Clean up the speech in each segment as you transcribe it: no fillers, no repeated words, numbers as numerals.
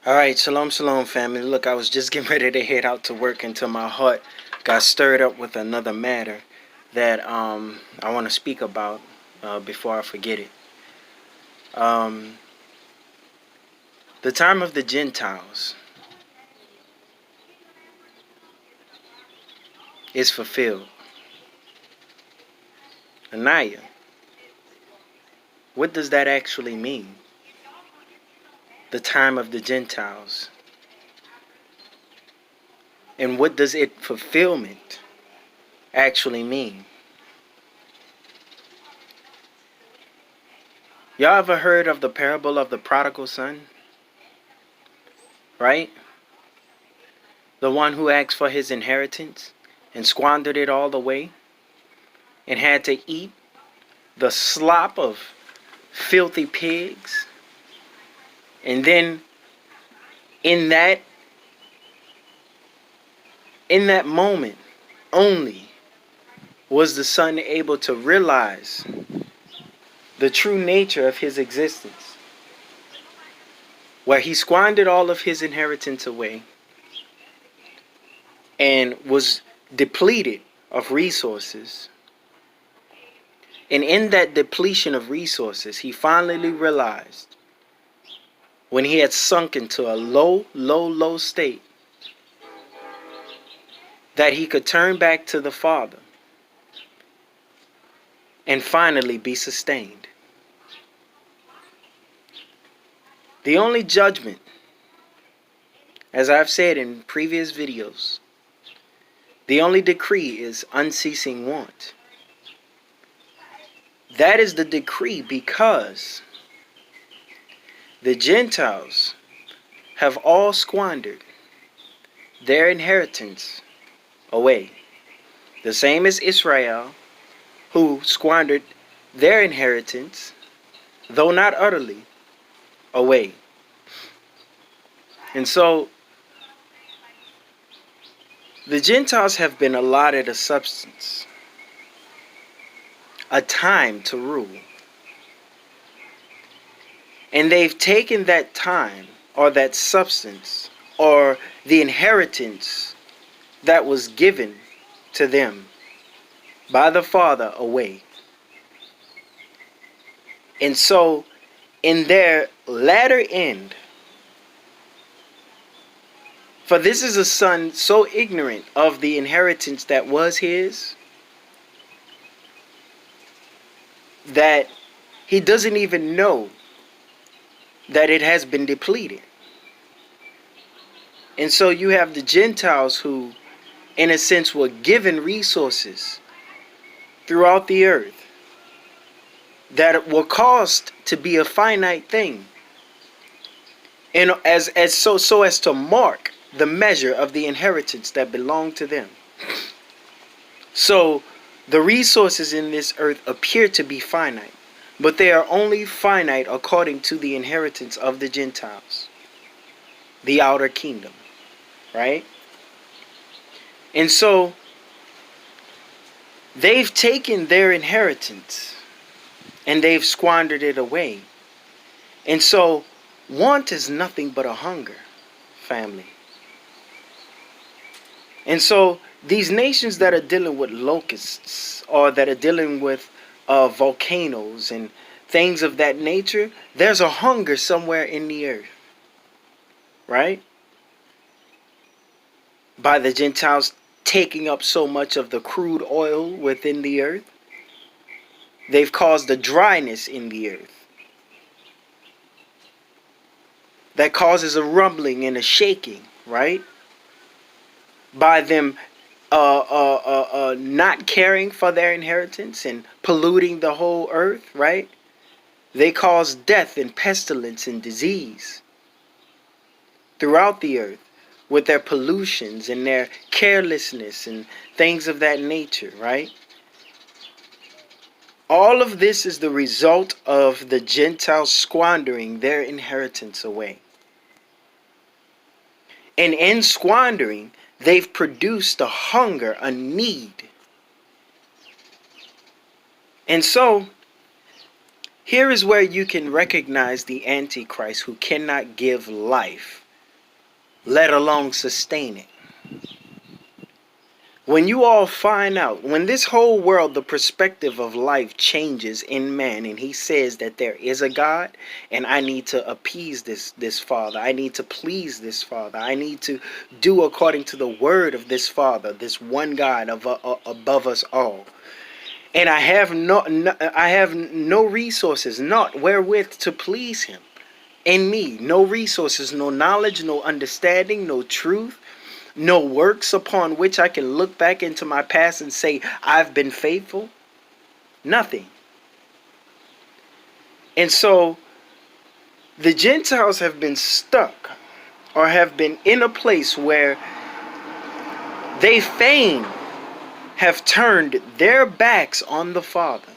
All right, shalom, shalom, family. Look, I was just getting ready to head out to work until my heart got stirred up with another matter that I want to speak about before I forget it. Um, the time of the Gentiles is fulfilled. Anaya, what does that actually mean? The time of the Gentiles. And what does it fulfillment actually mean? Y'all ever heard of the parable of the prodigal son? Right? The one who asked for his inheritance and squandered it all away and had to eat the slop of filthy pigs. And then in that moment only was the son able to realize the true nature of his existence, where he squandered all of his inheritance away and was depleted of resources. And in that depletion of resources, he finally realized, when he had sunk into a low state, that he could turn back to the Father and finally be sustained. The only judgment, as I've said in previous videos, the only decree is unceasing want. That is the decree because the Gentiles have all squandered their inheritance away. The same as Israel, who squandered their inheritance, though not utterly, away. And so the Gentiles have been allotted a substance, a time to rule. And they've taken that time or that substance or the inheritance that was given to them by the Father away. And so in their latter end, for this is a son so ignorant of the inheritance that was his, that he doesn't even know that it has been depleted. And so you have the Gentiles who, in a sense, were given resources throughout the earth that were caused to be a finite thing, and so as to mark the measure of the inheritance that belonged to them. So the resources in this earth appear to be finite, but they are only finite according to the inheritance of the Gentiles, the outer kingdom, right? And so they've taken their inheritance and they've squandered it away. And so want is nothing but a hunger, family. And so these nations that are dealing with locusts or that are dealing with volcanoes and things of that nature, there's a hunger somewhere in the earth, right? By the Gentiles taking up so much of the crude oil within the earth, they've caused a dryness in the earth that causes a rumbling and a shaking, right? By them not caring for their inheritance and polluting the whole earth, right? They cause death and pestilence and disease throughout the earth with their pollutions and their carelessness and things of that nature, right? All of this is the result of the Gentiles squandering their inheritance away. And in squandering, they've produced a hunger, a need. And so, here is where you can recognize the Antichrist who cannot give life let alone sustain it. When you all find out, when this whole world, the perspective of life changes in man, and he says that there is a God, and I need to appease this Father. I need to please this Father. I need to do according to the word of this Father, this one God above us all. And I have no resources, not wherewith to please him. In me, no resources, no knowledge, no understanding, no truth, no works upon which I can look back into my past and say, I've been faithful. Nothing. And so the Gentiles have been stuck, or have been in a place where they fain have turned their backs on the Father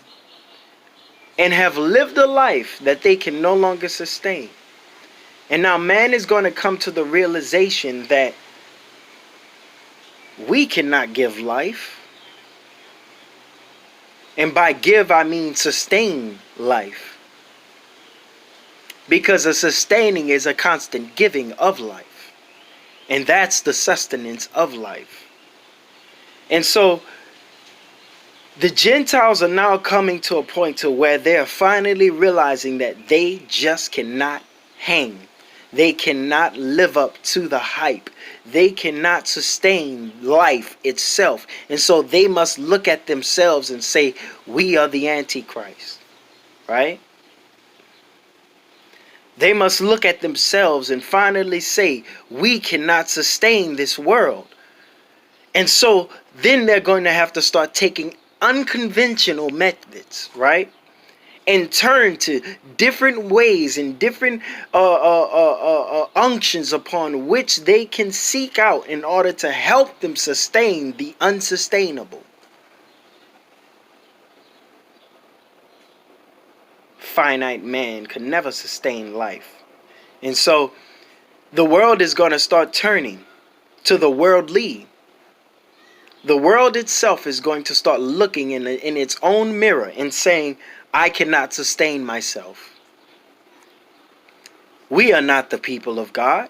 and have lived a life that they can no longer sustain. And now man is going to come to the realization that we cannot give life. And by give, I mean sustain life. Because a sustaining is a constant giving of life. And that's the sustenance of life. And so the Gentiles are now coming to a point to where they're finally realizing that they just cannot hang. They cannot live up to the hype. They cannot sustain life itself. And so they must look at themselves and say, we are the Antichrist. Right? They must look at themselves and finally say, we cannot sustain this world. And so then they're going to have to start taking unconventional methods, right? And turn to different ways and different unctions upon which they can seek out in order to help them sustain the unsustainable. Finite man could never sustain life. And so the world is going to start turning to the worldly. The world itself is going to start looking in its own mirror and saying, I cannot sustain myself. We are not the people of God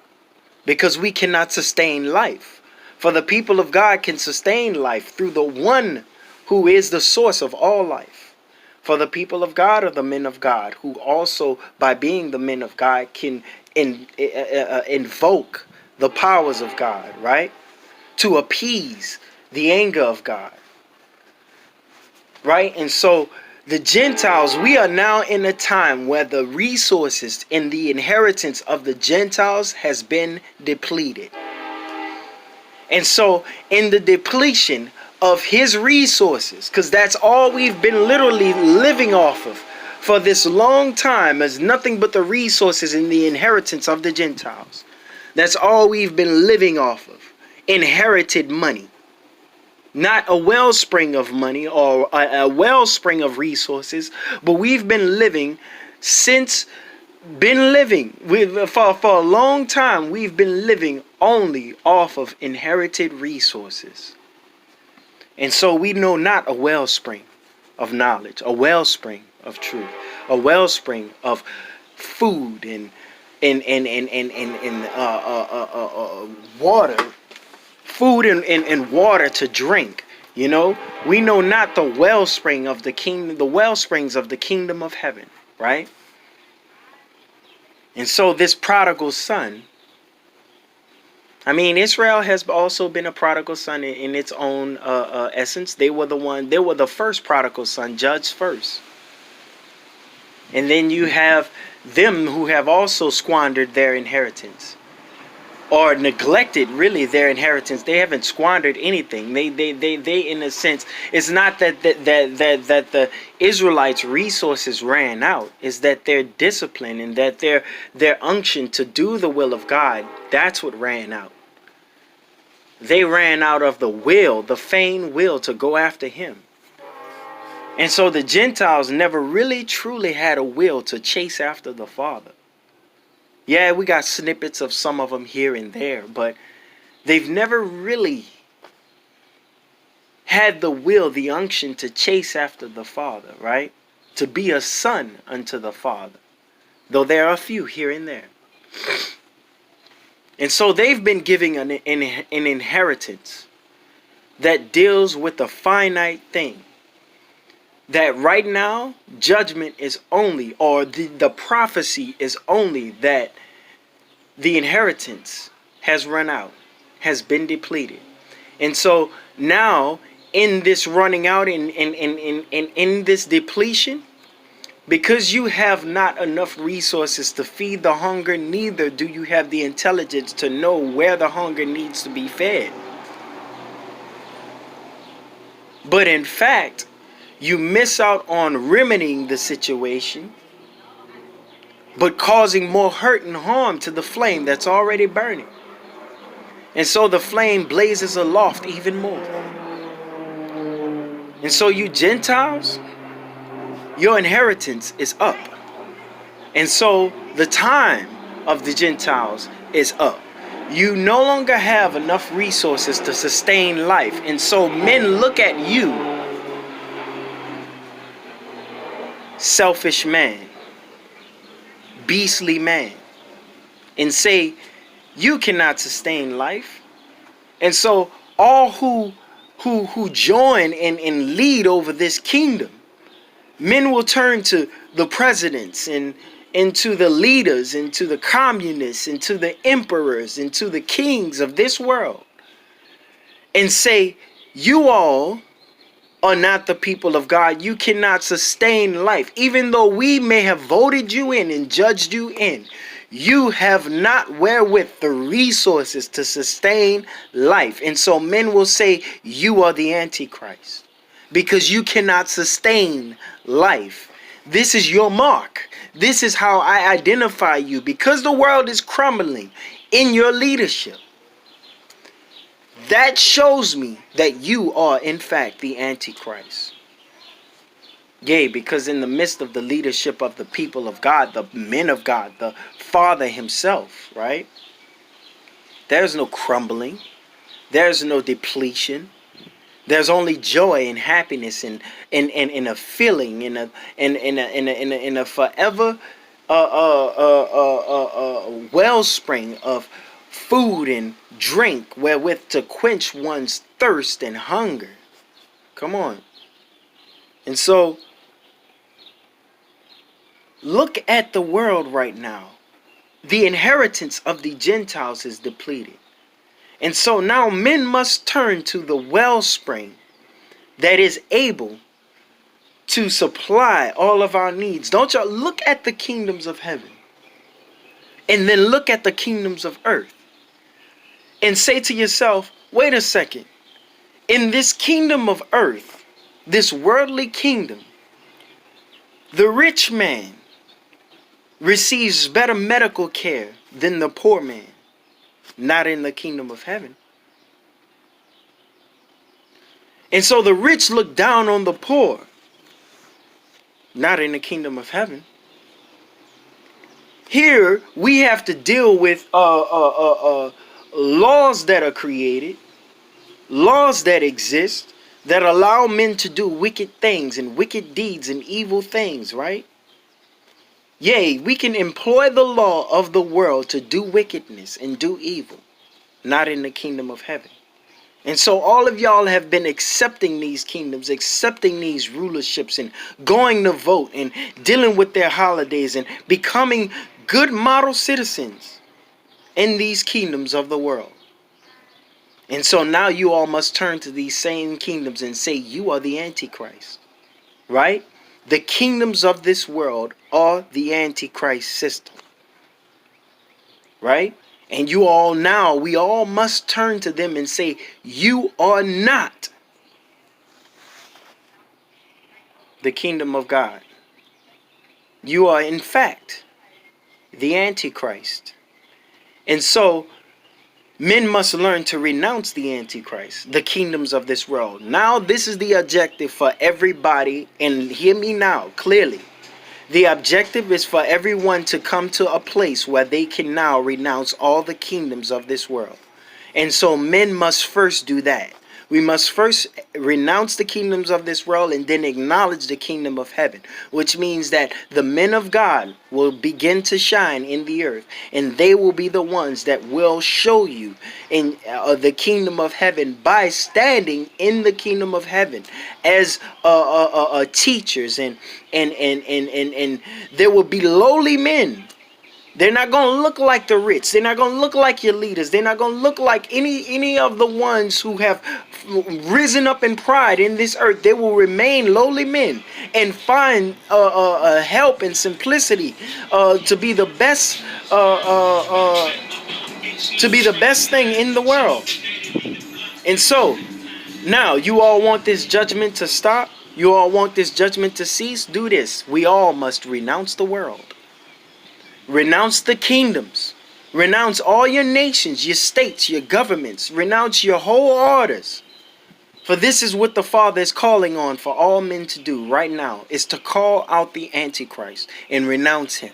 because we cannot sustain life. For the people of God can sustain life through the one who is the source of all life. For the people of God are the men of God who also, by being the men of God, can invoke the powers of God, right? To appease the anger of God. Right? And so the Gentiles, we are now in a time where the resources in the inheritance of the Gentiles has been depleted. And so in the depletion of his resources, because that's all we've been literally living off of for this long time, is nothing but the resources in the inheritance of the Gentiles. That's all we've been living off of. Inherited money. Not a wellspring of money or a wellspring of resources, but we've been living for a long time. We've been living only off of inherited resources. And so we know not a wellspring of knowledge, a wellspring of truth, a wellspring of food and water. Food and water to drink, you know. We know not the wellspring of the kingdom, the wellsprings of the kingdom of heaven, right? And so this prodigal son, I mean, Israel has also been a prodigal son in its own essence. They were the first prodigal son, judged first. And then you have them who have also squandered their inheritance. Or neglected really their inheritance. They haven't squandered anything. They in a sense, it's not that the Israelites' resources ran out. It's that their discipline and that their unction to do the will of God, that's what ran out. They ran out of the will, the feigned will to go after him. And so the Gentiles never really truly had a will to chase after the Father. Yeah, we got snippets of some of them here and there, but they've never really had the will, the unction to chase after the Father, right? To be a son unto the Father. Though there are a few here and there. And so they've been giving an inheritance that deals with a finite thing. That right now, judgment is only, or the prophecy is only that the inheritance has run out, has been depleted. And so now, in this running out, in this depletion, because you have not enough resources to feed the hunger, neither do you have the intelligence to know where the hunger needs to be fed. But in fact, you miss out on remedying the situation, but causing more hurt and harm to the flame that's already burning. And so the flame blazes aloft even more. And so you Gentiles, your inheritance is up. And so the time of the Gentiles is up. You no longer have enough resources to sustain life. And so men look at you, selfish man, beastly man, and say, you cannot sustain life. And so all who join and lead over this kingdom, men will turn to the presidents and to the leaders and to the communists and to the emperors and to the kings of this world and say, you all are not the people of God. You cannot sustain life. Even though we may have voted you in and judged you in, you have not wherewith the resources to sustain life. And so men will say, you are the Antichrist because you cannot sustain life. This is your mark. This is how I identify you, because the world is crumbling in your leadership. That shows me that you are in fact the Antichrist. Yea, because in the midst of the leadership of the people of God, the men of God, the Father himself, right? There's no crumbling. There's no depletion. There's only joy and happiness and a feeling in a forever wellspring of food and drink wherewith to quench one's thirst and hunger. Come on. And so look at the world right now. The inheritance of the Gentiles is depleted. And so now men must turn to the wellspring that is able to supply all of our needs. Don't y'all look at the kingdoms of heaven and then look at the kingdoms of earth and say to yourself, wait a second. In this kingdom of earth, this worldly kingdom, the rich man receives better medical care than the poor man. Not in the kingdom of heaven. And so the rich look down on the poor. Not in the kingdom of heaven. Here we have to deal with laws that are created, laws that exist, that allow men to do wicked things and wicked deeds and evil things, right? Yea, we can employ the law of the world to do wickedness and do evil, not in the kingdom of heaven. And so all of y'all have been accepting these kingdoms, accepting these rulerships and going to vote and dealing with their holidays and becoming good model citizens in these kingdoms of the world. And so now you all must turn to these same kingdoms and say, you are the Antichrist, right? The kingdoms of this world are the Antichrist system, right? And you all now, we all must turn to them and say, you are not the kingdom of God. You are in fact the Antichrist. And so men must learn to renounce the Antichrist, the kingdoms of this world. Now this is the objective for everybody, and hear me now clearly. The objective is for everyone to come to a place where they can now renounce all the kingdoms of this world. And so men must first do that. We must first renounce the kingdoms of this world and then acknowledge the kingdom of heaven, which means that the men of God will begin to shine in the earth, and they will be the ones that will show you in the kingdom of heaven by standing in the kingdom of heaven as teachers, and there will be lowly men. They're not going to look like the rich. They're not going to look like your leaders. They're not going to look like any of the ones who have risen up in pride in this earth. They will remain lowly men and find help and simplicity to be the best thing in the world. And so now you all want this judgment to stop? You all want this judgment to cease? Do this. We all must renounce the world. Renounce the kingdoms. Renounce all your nations, your states, your governments. Renounce your whole orders. For this is what the Father is calling on for all men to do right now, is to call out the Antichrist and renounce him.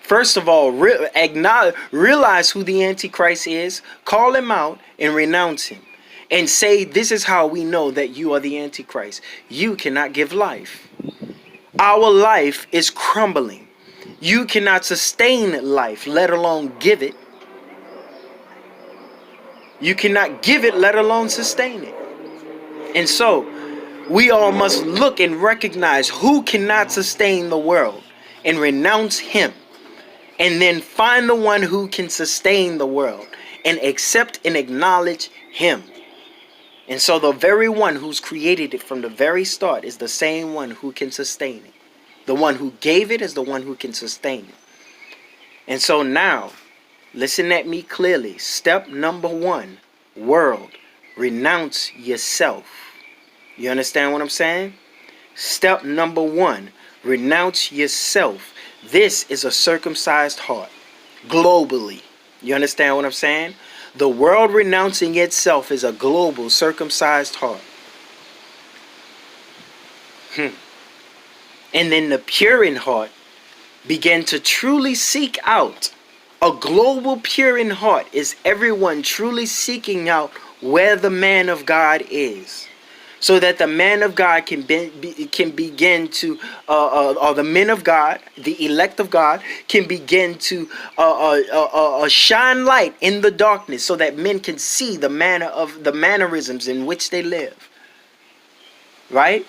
First of all, realize who the Antichrist is, call him out and renounce him. And say, this is how we know that you are the Antichrist. You cannot give life. Our life is crumbling. You cannot sustain life, let alone give it. You cannot give it, let alone sustain it. And so, we all must look and recognize who cannot sustain the world and renounce him. And then find the one who can sustain the world and accept and acknowledge him. And so the very one who's created it from the very start is the same one who can sustain it. The one who gave it is the one who can sustain it. And so now, listen at me clearly. Step number 1, world, renounce yourself. You understand what I'm saying? Step number 1, renounce yourself. This is a circumcised heart, globally. You understand what I'm saying? The world renouncing itself is a global circumcised heart. And then the pure in heart began to truly seek out. A global pure in heart is everyone truly seeking out where the man of God is. So that the man of God can begin to, or the men of God, the elect of God, can begin to shine light in the darkness, so that men can see the mannerisms in which they live. Right?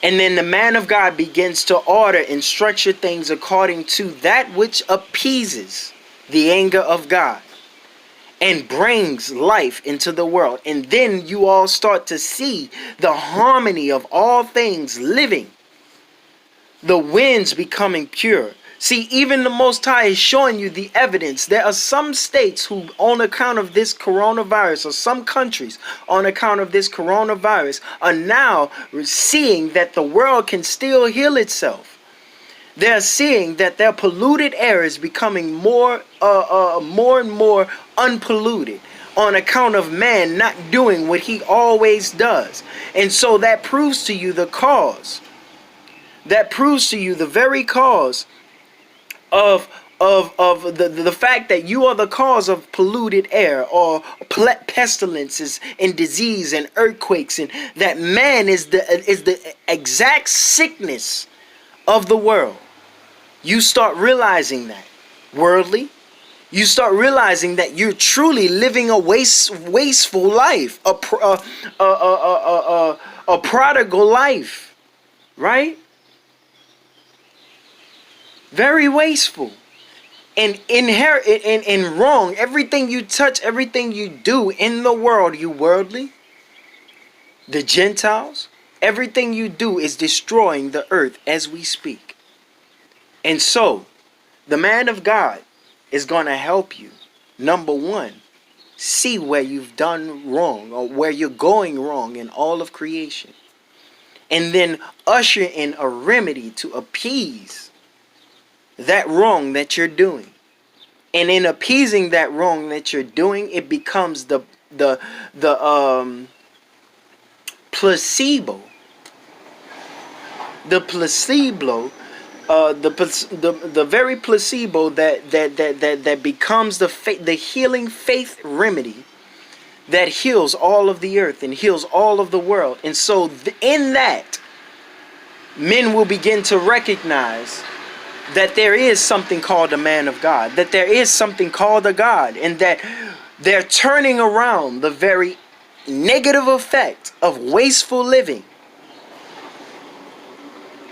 And then the man of God begins to order and structure things according to that which appeases the anger of God and brings life into the world. And then you all start to see the harmony of all things living. The winds becoming pure. See, even the Most High is showing you the evidence. There are some states who, on account of this coronavirus, or some countries on account of this coronavirus, are now seeing that the world can still heal itself. They're seeing that their polluted air is becoming more and more unpolluted on account of man not doing what he always does. And so that proves to you the cause. That proves to you the very cause of the fact that you are the cause of polluted air, or pestilences and disease and earthquakes, and that man is the exact sickness of the world. You start realizing that, worldly. You start realizing that you're truly living a wasteful life, a prodigal life, right? Very wasteful and inherent and wrong. Everything you touch, everything you do in the world, you worldly, the Gentiles, everything you do is destroying the earth as we speak. And so, the man of God is going to help you. Number 1, see where you've done wrong, or where you're going wrong in all of creation. And then usher in a remedy to appease that wrong that you're doing. And in appeasing that wrong that you're doing, it becomes the placebo. The placebo, the very placebo that becomes the healing faith remedy that heals all of the earth and heals all of the world. And so in that, men will begin to recognize that there is something called a man of God, that there is something called a God, and that they're turning around the very negative effect of wasteful living.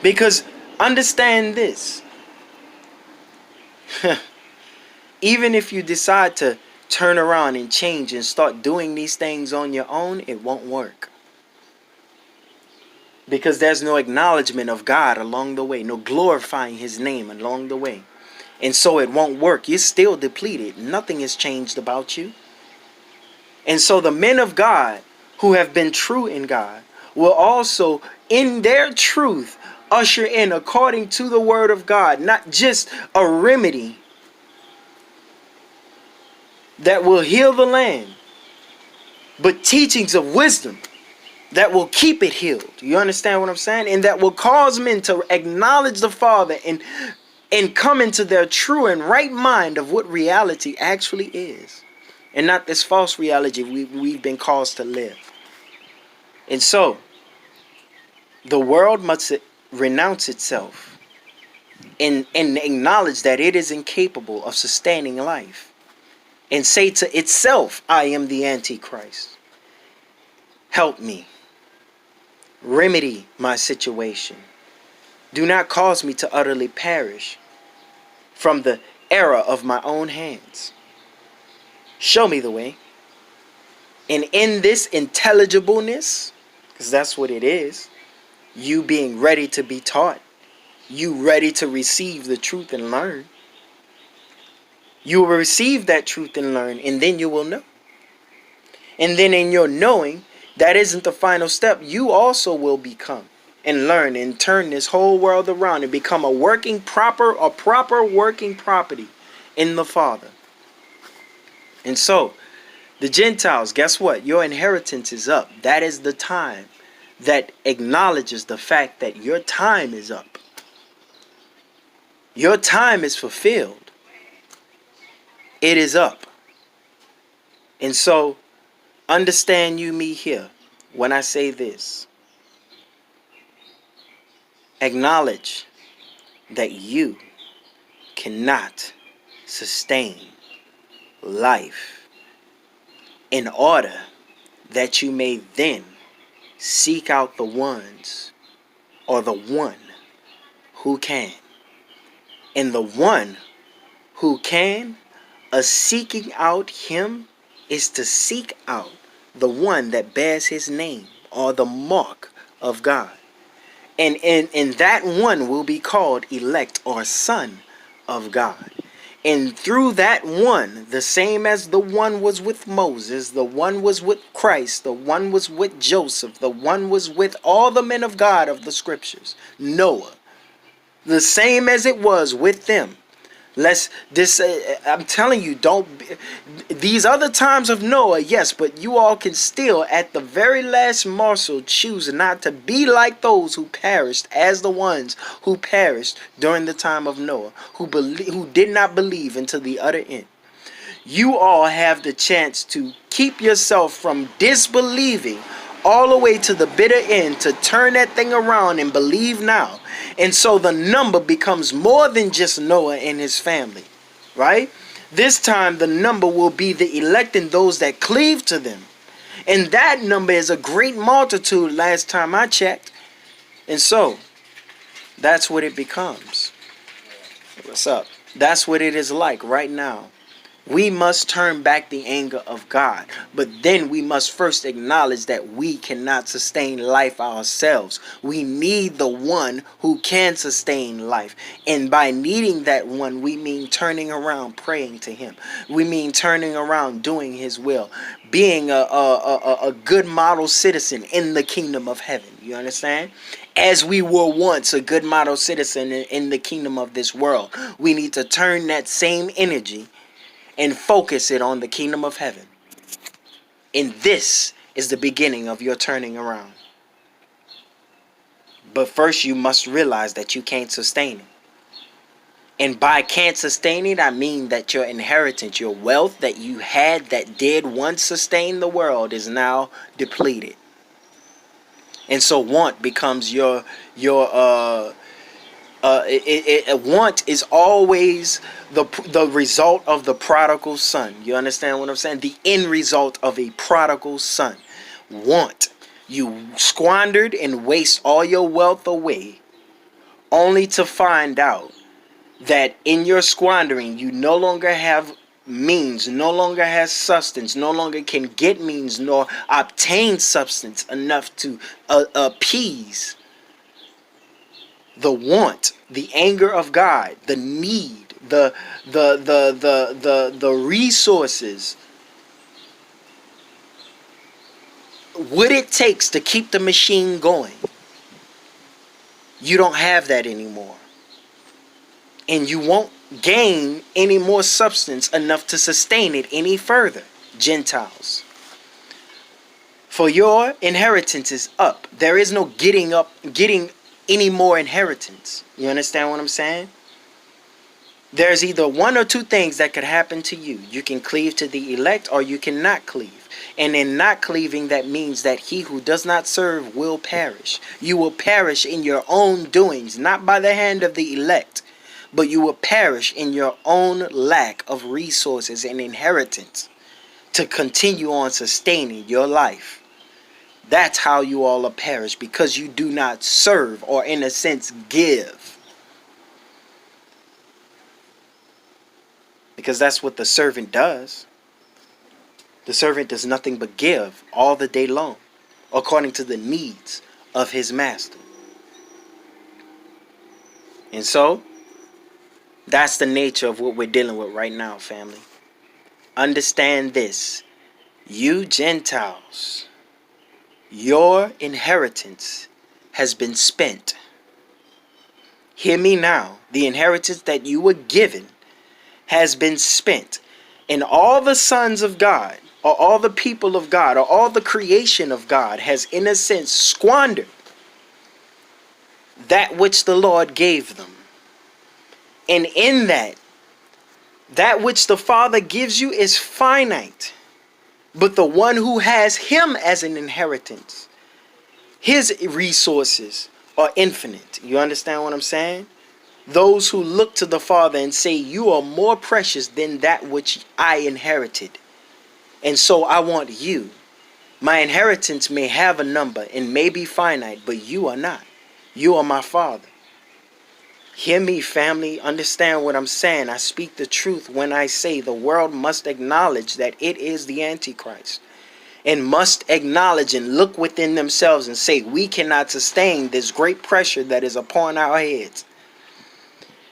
Because understand this, even if you decide to turn around and change and start doing these things on your own, it won't work. Because there's no acknowledgement of God along the way, no glorifying his name along the way. And so it won't work. You're still depleted. Nothing has changed about you. And so the men of God who have been true in God will also, in their truth, usher in according to the word of God, not just a remedy that will heal the land, but teachings of wisdom that will keep it healed. You understand what I'm saying? And that will cause men to acknowledge the Father and come into their true and right mind of what reality actually is, and not this false reality we've been caused to live. And so the world must renounce itself and acknowledge that it is incapable of sustaining life, and say to itself, I am the Antichrist. Help me. Remedy my situation. Do not cause me to utterly perish from the error of my own hands. Show me the way. And in this intelligibleness, because that's what it is, you being ready to be taught, you ready to receive the truth and learn, you will receive that truth and learn, and then you will know. And then in your knowing, that isn't the final step. You also will become and learn and turn this whole world around and become a proper working property in the Father. And so, the Gentiles, guess what? Your inheritance is up. That is the time that acknowledges the fact that your time is up. Your time is fulfilled. It is up. And so, understand you me here when I say this. Acknowledge that you cannot sustain life in order that you may then seek out the ones or the one who can. And the one who can, seeking out him, is to seek out the one that bears his name or the mark of God. And that one will be called elect or son of God. And through that one, the same as the one was with Moses, the one was with Christ, the one was with Joseph, the one was with all the men of God of the scriptures, Noah, the same as it was with them. I'm telling you, these other times of Noah, yes, but you all can still at the very last morsel choose not to be like those who perished as the ones who perished during the time of Noah, who did not believe until the utter end. You all have the chance to keep yourself from disbelieving all the way to the bitter end, to turn that thing around and believe now. And so the number becomes more than just Noah and his family, right? This time the number will be the elect and those that cleave to them. And that number is a great multitude last time I checked. And so that's what it becomes. What's up? That's what it is like right now. We must turn back the anger of God. But then we must first acknowledge that we cannot sustain life ourselves. We need the one who can sustain life. And by needing that one, we mean turning around, praying to him. We mean turning around, doing his will. Being a good model citizen in the kingdom of heaven. You understand? As we were once a good model citizen in the kingdom of this world. We need to turn that same energy and focus it on the kingdom of heaven. And this is the beginning of your turning around. But first you must realize that you can't sustain it. And by can't sustain it, I mean that your inheritance, your wealth that you had that did once sustain the world is now depleted. And so want becomes want is always the result of the prodigal son. You understand what I'm saying? The end result of a prodigal son. Want. You squandered and waste all your wealth away, only to find out that in your squandering you no longer have means, no longer has substance, no longer can get means nor obtain substance enough to appease the want, the anger of God, the need, the resources, what it takes to keep the machine going. You don't have that anymore. And you won't gain any more substance enough to sustain it any further, Gentiles. For your inheritance is up. There is no getting any more inheritance. You understand what I'm saying? There's either one or two things that could happen to you. You can cleave to the elect or you cannot cleave. And in not cleaving, that means that he who does not serve will perish. You will perish in your own doings, not by the hand of the elect, but you will perish in your own lack of resources and inheritance to continue on sustaining your life. That's how you all are perish, because you do not serve, or in a sense give. Because that's what the servant does. The servant does nothing but give all the day long, according to the needs of his master. And so, that's the nature of what we're dealing with right now, family. Understand this. You Gentiles, your inheritance has been spent. Hear me now. The inheritance that you were given has been spent. And all the sons of God, or all the people of God, or all the creation of God has, in a sense, squandered that which the Lord gave them. And in that which the Father gives you is finite. But the one who has him as an inheritance, his resources are infinite. You understand what I'm saying? Those who look to the Father and say, you are more precious than that which I inherited. And so I want you. My inheritance may have a number and may be finite, but you are not. You are my Father. Hear me, family. Understand what I'm saying. I speak the truth when I say the world must acknowledge that it is the Antichrist, and must acknowledge and look within themselves and say, we cannot sustain this great pressure that is upon our heads.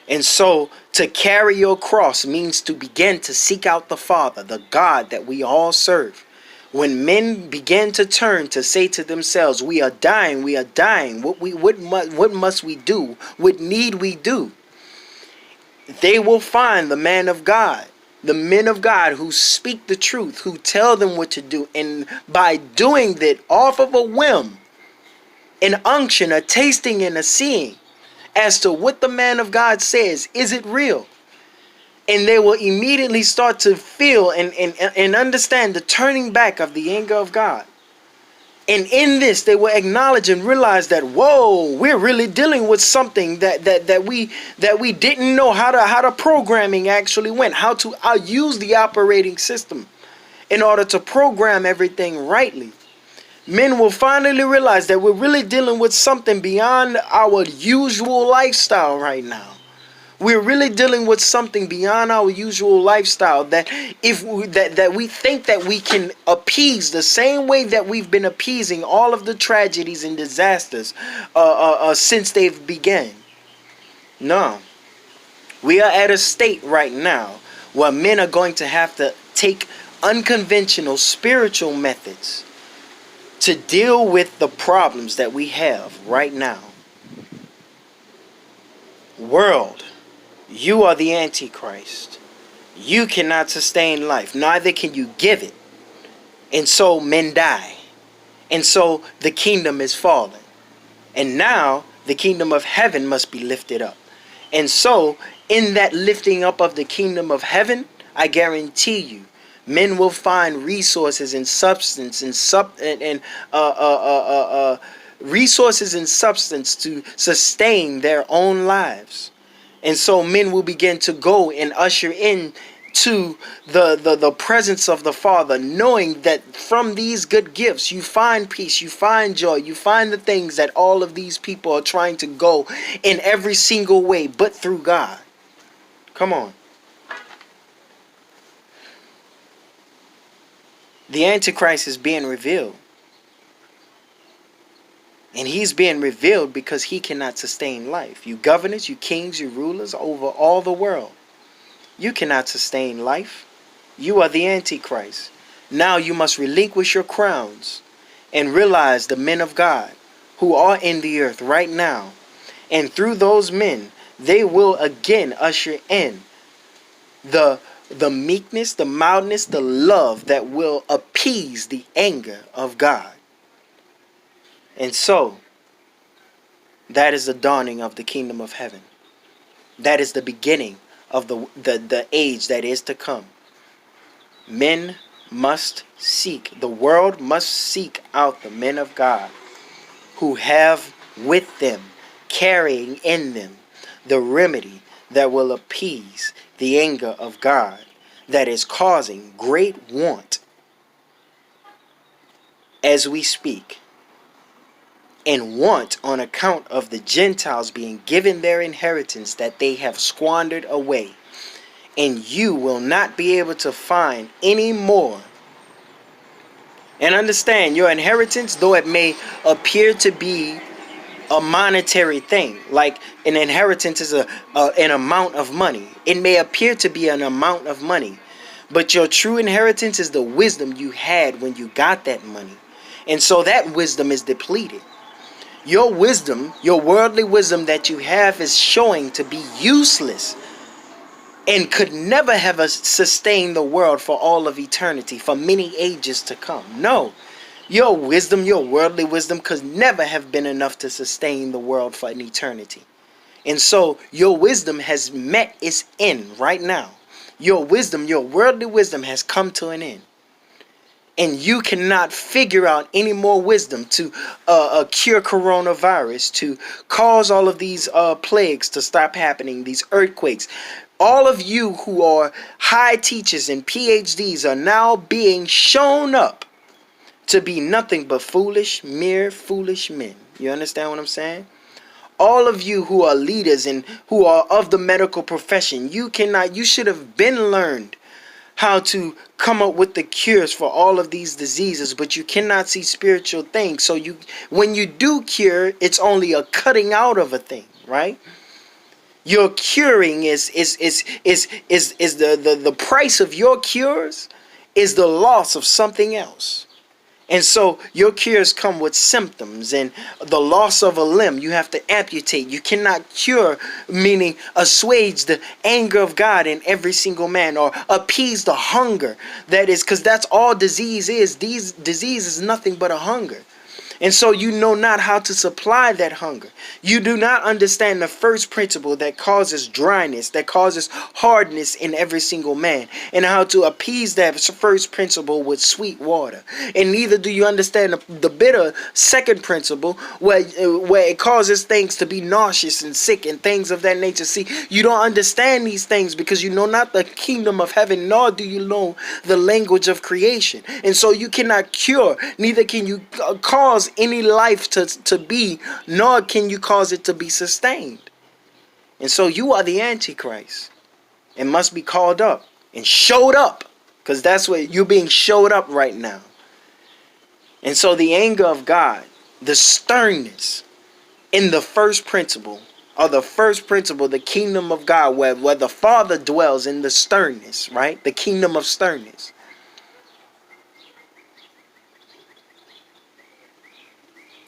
And so to carry your cross means to begin to seek out the Father, the God that we all serve. When men begin to turn to say to themselves, we are dying, what must we do? What need we do? They will find the man of God, the men of God who speak the truth, who tell them what to do. And by doing that off of a whim, an unction, a tasting and a seeing as to what the man of God says, is it real? And they will immediately start to feel and understand the turning back of the anger of God. And in this, they will acknowledge and realize that, whoa, we're really dealing with something that we didn't know how the programming actually went, how to use the operating system in order to program everything rightly. Men will finally realize that we're really dealing with something beyond our usual lifestyle right now. We're really dealing with something beyond our usual lifestyle that we think that we can appease the same way that we've been appeasing all of the tragedies and disasters since they've begun. No. We are at a state right now where men are going to have to take unconventional spiritual methods to deal with the problems that we have right now. World, you are the Antichrist. You cannot sustain life, neither can you give it. And so men die. And so the kingdom is fallen. And now the kingdom of heaven must be lifted up. And so in that lifting up of the kingdom of heaven, I guarantee you, men will find resources and substance and resources and substance to sustain their own lives. And so men will begin to go and usher in to the presence of the Father, knowing that from these good gifts you find peace, you find joy, you find the things that all of these people are trying to go in every single way but through God. Come on. The Antichrist is being revealed. And he's being revealed because he cannot sustain life. You governors, you kings, you rulers over all the world, you cannot sustain life. You are the Antichrist. Now you must relinquish your crowns and realize the men of God who are in the earth right now. And through those men, they will again usher in the meekness, the mildness, the love that will appease the anger of God. And so, that is the dawning of the kingdom of heaven. That is the beginning of the age that is to come. Men must seek, the world must seek out the men of God who have with them, carrying in them, the remedy that will appease the anger of God that is causing great want as we speak. And want on account of the Gentiles being given their inheritance that they have squandered away. And you will not be able to find any more. And understand, your inheritance, though it may appear to be a monetary thing, like an inheritance is an amount of money. It may appear to be an amount of money, but your true inheritance is the wisdom you had when you got that money. And so that wisdom is depleted. Your wisdom, your worldly wisdom that you have is showing to be useless and could never have sustained the world for all of eternity, for many ages to come. No, your wisdom, your worldly wisdom could never have been enough to sustain the world for an eternity. And so your wisdom has met its end right now. Your wisdom, your worldly wisdom has come to an end. And you cannot figure out any more wisdom to cure coronavirus, to cause all of these plagues to stop happening, these earthquakes. All of you who are high teachers and PhDs are now being shown up to be nothing but foolish, mere foolish men. You understand what I'm saying? All of you who are leaders and who are of the medical profession, you should have been learned how to come up with the cures for all of these diseases, but you cannot see spiritual things. So when you do cure, it's only a cutting out of a thing, right? Your curing is the price of your cures is the loss of something else. And so your cures come with symptoms and the loss of a limb. You have to amputate. You cannot cure, meaning assuage the anger of God in every single man or appease the hunger. That is, because that's all disease is. Disease is nothing but a hunger. And so you know not how to supply that hunger. You do not understand the first principle that causes dryness, that causes hardness in every single man, and how to appease that first principle with sweet water. And neither do you understand the bitter second principle where it causes things to be nauseous and sick and things of that nature. See, you don't understand these things because you know not the kingdom of heaven, nor do you know the language of creation. And so you cannot cure, neither can you cause any life to be, nor can you cause it to be sustained. And so you are the Antichrist and must be called up and showed up, because that's what you're being showed up right now. And so the anger of God, the sternness in the first principle, or the first principle, the kingdom of God, where the Father dwells in the sternness, right? The kingdom of sternness.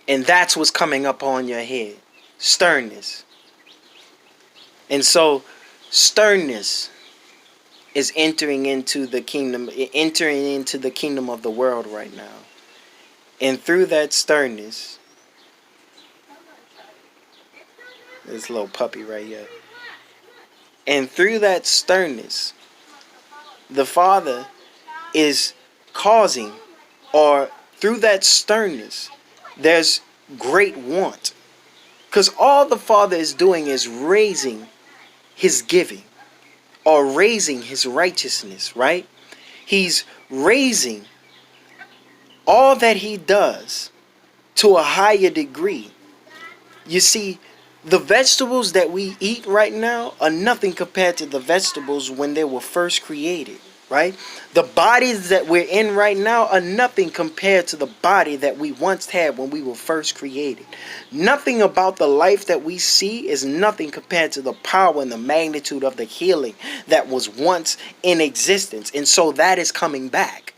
And that's what's coming up on your head. Sternness. And so sternness is entering into the kingdom of the world right now. And through that sternness, this little puppy right here. And through that sternness, the Father is causing, or through that sternness, there's great want. Because all the Father is doing is raising his giving, or raising his righteousness, right? He's raising all that he does to a higher degree. You see, the vegetables that we eat right now are nothing compared to the vegetables when they were first created, right? The bodies that we're in right now are nothing compared to the body that we once had when we were first created. Nothing about the life that we see is nothing compared to the power and the magnitude of the healing that was once in existence. And so that is coming back.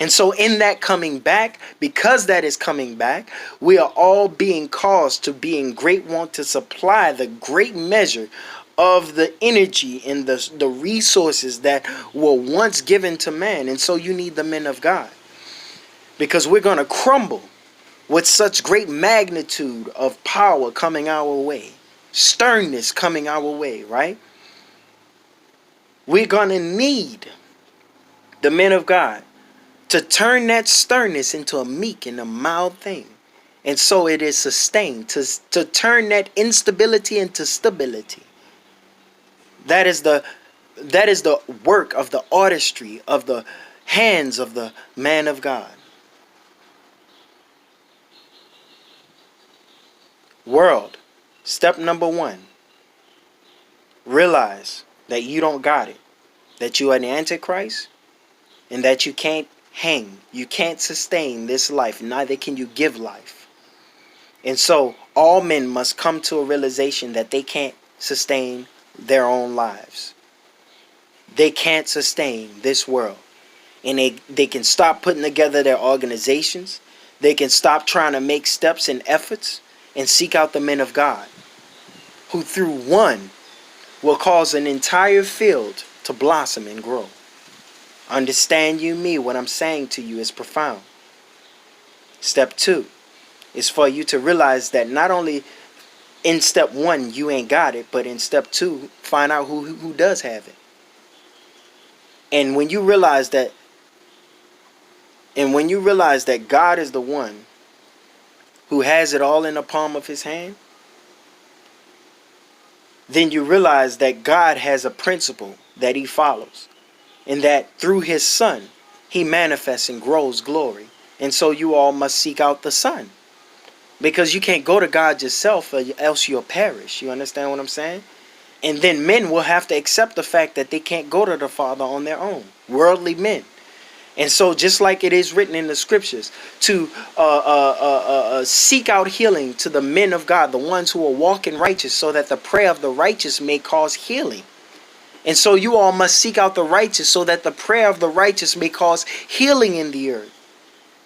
And so in that coming back, because that is coming back, we are all being caused to be in great want to supply the great measure of the energy and the resources that were once given to man. And so you need the men of God, because we're going to crumble with such great magnitude of power coming our way, sternness coming our way, right? We're going to need the men of God to turn that sternness into a meek and a mild thing. And so it is sustained, to turn that instability into stability. That is the work of the artistry of the hands of the man of God. World, step number 1. Realize that you don't got it. That you are an antichrist, and that you can't hang. You can't sustain this life, neither can you give life. And so all men must come to a realization that they can't sustain their own lives. They can't sustain this world. And they can stop putting together their organizations. They can stop trying to make steps and efforts and seek out the men of God, who through one will cause an entire field to blossom and grow. Understand you me, what I'm saying to you is profound. Step 2 is for you to realize that not only in step 1 you ain't got it, but in step 2, find out who does have it. And when you realize that God is the one who has it all in the palm of his hand, then you realize that God has a principle that he follows. And that through his Son, he manifests and grows glory. And so you all must seek out the Son. Because you can't go to God yourself, or else you'll perish. You understand what I'm saying? And then men will have to accept the fact that they can't go to the Father on their own. Worldly men. And so just like it is written in the scriptures, to seek out healing to the men of God, the ones who are walking righteous, so that the prayer of the righteous may cause healing. And so you all must seek out the righteous, so that the prayer of the righteous may cause healing in the earth.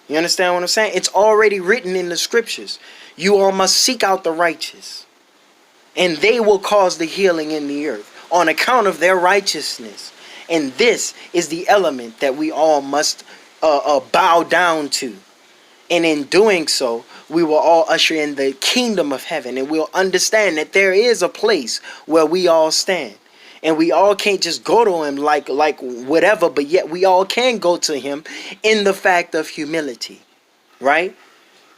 You understand what I'm saying? It's already written in the scriptures. You all must seek out the righteous, and they will cause the healing in the earth on account of their righteousness. And this is the element that we all must bow down to. And in doing so, we will all usher in the kingdom of heaven, and we'll understand that there is a place where we all stand. And we all can't just go to him like whatever, but yet we all can go to him in the fact of humility, right?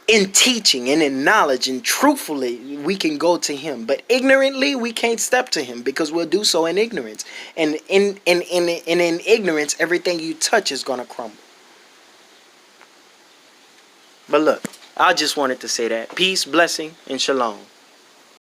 In teaching and in knowledge, and truthfully, we can go to him. But ignorantly, we can't step to him, because we'll do so in ignorance. And in ignorance, everything you touch is going to crumble. But look, I just wanted to say that. Peace, blessing, and shalom.